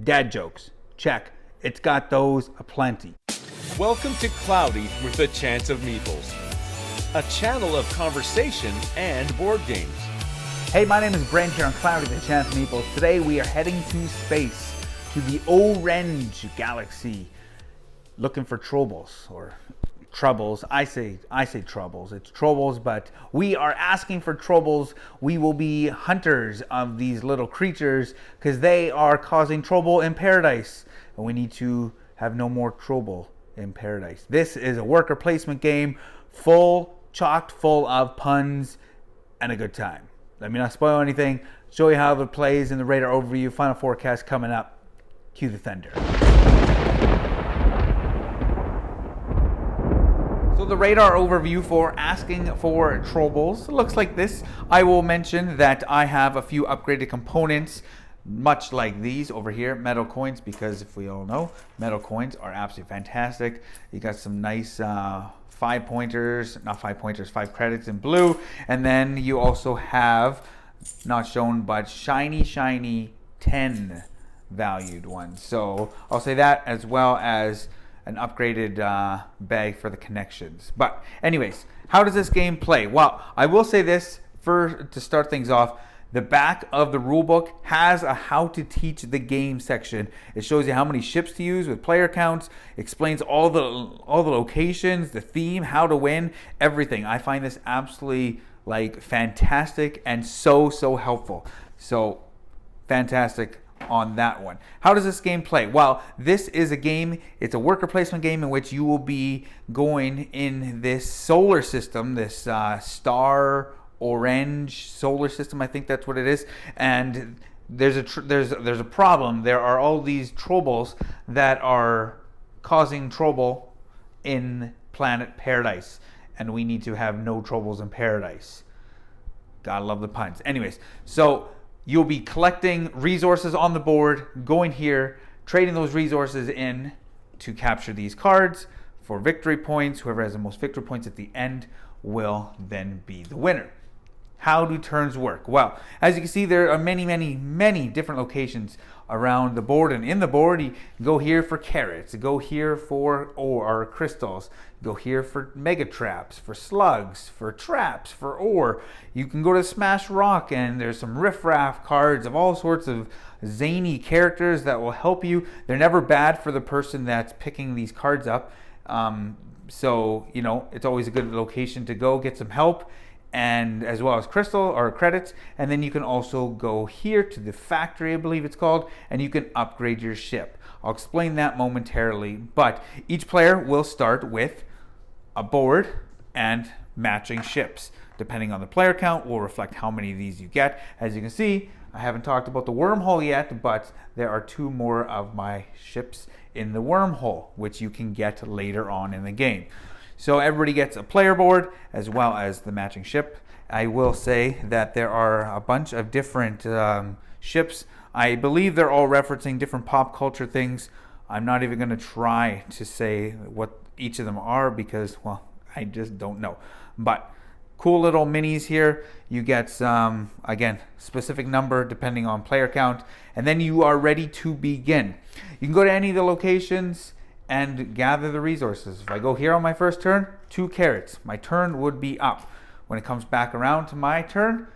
Dad jokes, check. It's got those aplenty. Welcome to Cloudy with a Chance of Meeples, a channel of conversation and board games. Hey, my name is Brent here on Cloudy with a Chance of Meeples. Today we are heading to space, to the orange galaxy, looking for Trobils, or Trobils. I say Trobils. It's Trobils, but we are asking for Trobils. We will be hunters of these little creatures because they are causing trouble in paradise, and we need to have no more trouble in paradise. This is a worker placement game, chocked full of puns and a good time. Let me not spoil anything. Show you how it plays in the radar overview. Final forecast coming up. Cue the thunder. So the radar overview for asking for Trobils looks like this. I will mention that I have a few upgraded components, much like these over here, metal coins, because if we all know, metal coins are absolutely fantastic. You got some nice 5 credits in blue, and then you also have, not shown, but shiny 10 valued ones. So I'll say that, as well as an upgraded bag for the connections. But anyways, how does this game play? Well, I will say this to start things off. The back of the rulebook has a how to teach the game section. It shows you how many ships to use with player counts, explains all the locations, the theme, how to win, everything. I find this absolutely fantastic and so helpful. So fantastic on that one. How does this game play? Well, this is a game, it's a worker placement game in which you will be going in this solar system, this star orange solar system, I think that's what it is. And there's a problem. There are all these Trobils that are causing trouble in planet Paradise, and we need to have no troubles in paradise. Gotta love the puns. Anyways, so you'll be collecting resources on the board, going here, trading those resources in to capture these cards for victory points. Whoever has the most victory points at the end will then be the winner. How do turns work? Well, as you can see, there are many different locations around the board, and in the board, you go here for carrots, go here for ore or crystals, go here for mega traps, for slugs, for traps, for ore. You can go to Smash Rock, and there's some riffraff cards of all sorts of zany characters that will help you. They're never bad for the person that's picking these cards up. So, it's always a good location to go get some help, and as well as crystal or credits. And then you can also go here to the factory, I believe it's called, and you can upgrade your ship. I'll explain that momentarily, but each player will start with a board and matching ships. Depending on the player count will reflect how many of these you get. As you can see, I haven't talked about the wormhole yet, but there are 2 more of my ships in the wormhole, which you can get later on in the game. So everybody gets a player board as well as the matching ship. I will say that there are a bunch of different ships. I believe they're all referencing different pop culture things. I'm not even going to try to say what each of them are because, well, I just don't know. But cool little minis here. You get some, again, specific number depending on player count. And then you are ready to begin. You can go to any of the locations and gather the resources. If I go here on my first turn, 2 carrots. My turn would be up. When it comes back around to my turn,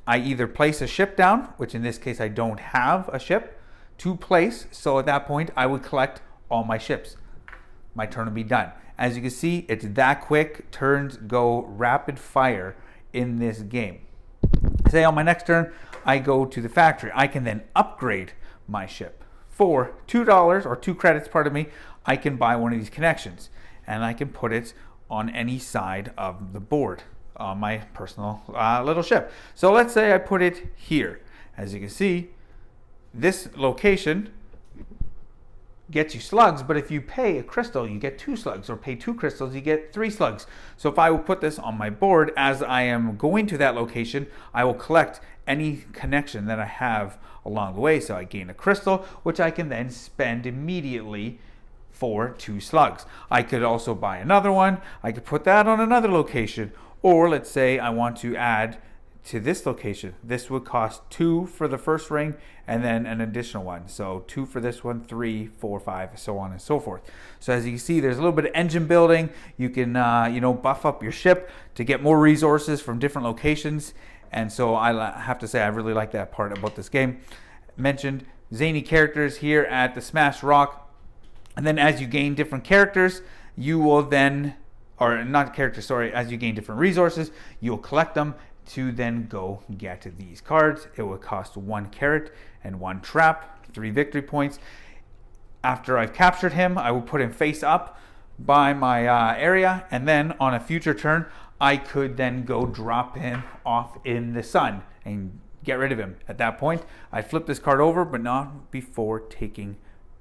I either place a ship down, which in this case I don't have a ship to place. So at that point, I would collect all my ships. My turn would be done. As you can see, it's that quick. Turns go rapid fire in this game. Say on my next turn, I go to the factory. I can then upgrade my ship. For $2 or 2 credits, pardon me, I can buy one of these connections, and I can put it on any side of the board on my personal little ship. So let's say I put it here. As you can see, this location gets you slugs, but if you pay a crystal, you get 2 slugs, or pay 2 crystals, you get 3 slugs. So if I will put this on my board, as I am going to that location, I will collect any connection that I have along the way. So I gain a crystal, which I can then spend immediately for 2 slugs. I could also buy another one. I could put that on another location. Or let's say I want to add to this location, this would cost 2 for the first ring and then an additional one. So 2 for this one, 3, 4, 5, so on and so forth. So as you can see, there's a little bit of engine building. You can buff up your ship to get more resources from different locations. And so I have to say I really like that part about this game. Mentioned zany characters here at the Smash Rock. And then as you gain different characters, you will then, or not characters, sorry, as you gain different resources, you'll collect them to then go get these cards. It will cost 1 carrot and 1 trap, 3 victory points. After I've captured him, I will put him face up by my area, and then on a future turn, I could then go drop him off in the sun and get rid of him. At that point, I flip this card over, but not before taking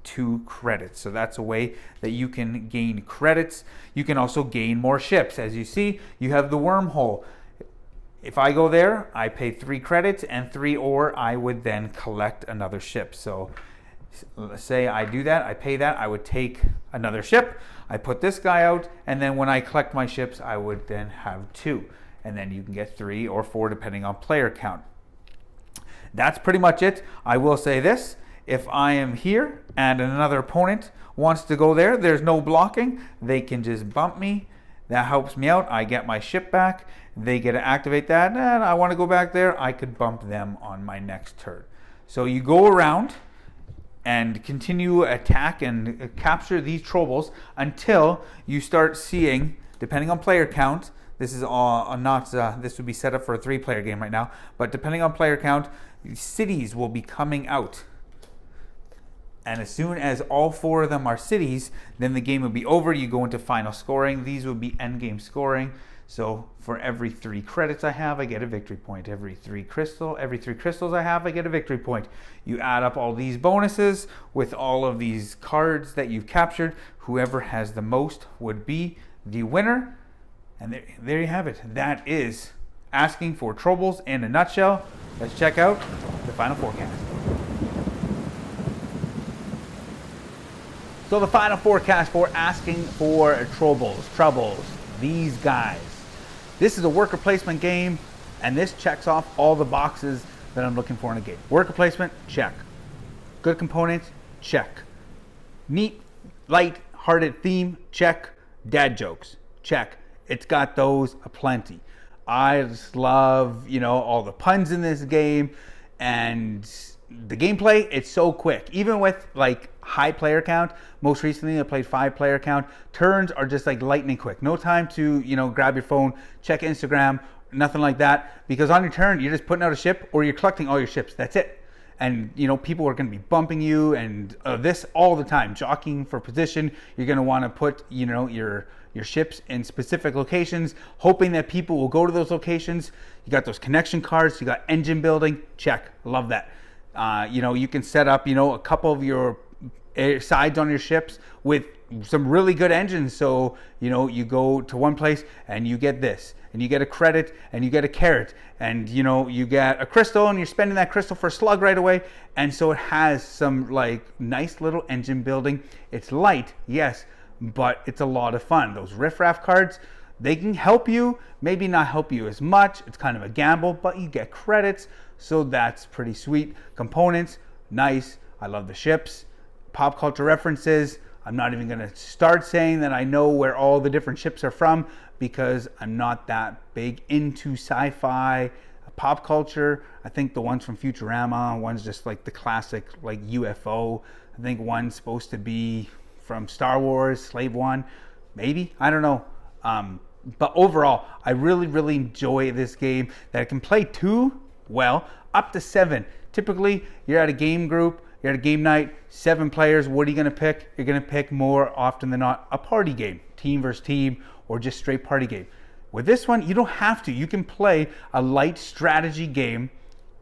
2 credits. So that's a way that you can gain credits. You can also gain more ships. As you see, you have the wormhole. If I go there, I pay 3 credits and 3 ore. I would then collect another ship. So let's say I do that, I pay that, I would take another ship, I put this guy out, and then when I collect my ships, I would then have 2. And then you can get 3 or 4 depending on player count. That's pretty much it. I will say this, if I am here and another opponent wants to go there, there's no blocking, they can just bump me. That helps me out. I get my ship back. They get to activate that. And I want to go back there. I could bump them on my next turn. So you go around and continue attack and capture these Trobils until you start seeing, depending on player count, this is all not, this would be set up for a 3-player game right now, but depending on player count, cities will be coming out. And as soon as all 4 of them are cities, then the game will be over. You go into final scoring. These will be end game scoring. So for every 3 credits I have, I get a victory point. Every 3 crystals I have, I get a victory point. You add up all these bonuses with all of these cards that you've captured. Whoever has the most would be the winner. And there you have it. That is asking for Trobils in a nutshell. Let's check out the final forecast. So the final forecast for asking for Trobils, these guys. This is a worker placement game, and this checks off all the boxes that I'm looking for in a game. Worker placement, check. Good components, check. Neat, light-hearted theme, check. Dad jokes, check. It's got those aplenty. I just love, all the puns in this game, and the gameplay, it's so quick. Even with high player count, most recently I played 5 player count, turns are just lightning quick. No time to, grab your phone, check Instagram, nothing like that. Because on your turn, you're just putting out a ship or you're collecting all your ships. That's it. And, people are going to be bumping you and this all the time, jockeying for position. You're going to want to put, your ships in specific locations, hoping that people will go to those locations. You got those connection cards, you got engine building, check. Love that. You can set up, a couple of your sides on your ships with some really good engines. So, you go to one place and you get this, and you get a credit, and you get a carrot, and, you get a crystal, and you're spending that crystal for a slug right away. And so it has some nice little engine building. It's light, yes, but it's a lot of fun. Those riffraff cards, they can help you, maybe not help you as much. It's kind of a gamble, but you get credits. So that's pretty sweet. Components, nice. I love the ships. Pop culture references. I'm not even going to start saying that I know where all the different ships are from because I'm not that big into sci-fi pop culture. I think the ones from Futurama, one's just the classic UFO. I think one's supposed to be from Star Wars, Slave One, maybe. I don't know. But overall, I really, really enjoy this game that I can play 2, up to 7. Typically, you're at a game group, you're at a game night, 7 players. What are you going to pick? You're going to pick more often than not a party game, team versus team, or just straight party game. With this one, you don't have to. You can play a light strategy game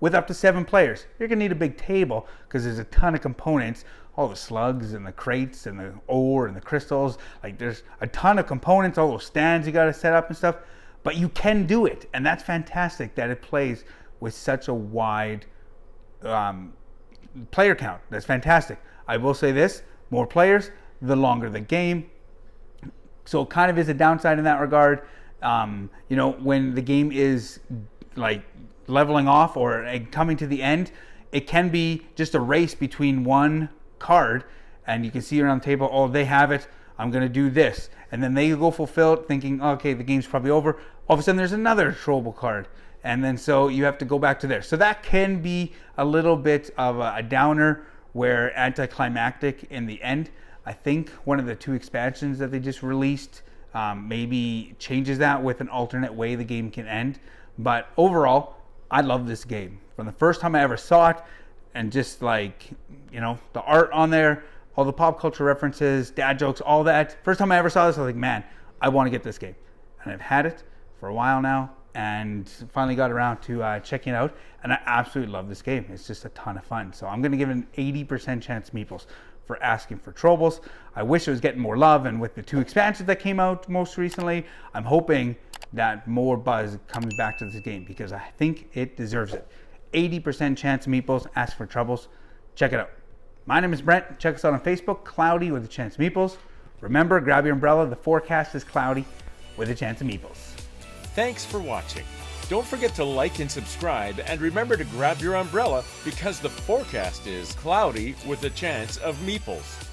with up to 7 players. You're going to need a big table because there's a ton of components. All the slugs and the crates and the ore and the crystals. There's a ton of components, all those stands you got to set up and stuff. But you can do it. And that's fantastic that it plays with such a wide player count. That's fantastic. I will say this, more players, the longer the game. So it kind of is a downside in that regard. When the game is like leveling off or coming to the end, it can be just a race between one card, and you can see around the table, oh, they have it, I'm going to do this. And then they go fulfill it thinking, okay, the game's probably over. All of a sudden there's another Trobil card. And then so you have to go back to there. So that can be a little bit of a downer, where anticlimactic in the end. I think one of the 2 expansions that they just released maybe changes that with an alternate way the game can end. But overall, I love this game. From the first time I ever saw it, and just like, you know, the art on there, all the pop culture references, dad jokes, all that. First time I ever saw this, I was like, man, I want to get this game. And I've had it for a while now, and finally got around to checking it out, and I absolutely love this game. It's just a ton of fun. So I'm going to give it an 80% Chance of Meeples for asking for Trobils. I wish it was getting more love, and with the 2 expansions that came out most recently, I'm hoping that more buzz comes back to this game, because I think it deserves it. 80% Chance of Meeples, ask for Trobils. Check it out. My name is Brent. Check us out on Facebook, Cloudy with a Chance of Meeples. Remember, grab your umbrella. The forecast is cloudy with a chance of meeples. Thanks for watching. Don't forget to like and subscribe, and remember to grab your umbrella because the forecast is cloudy with a chance of meeples.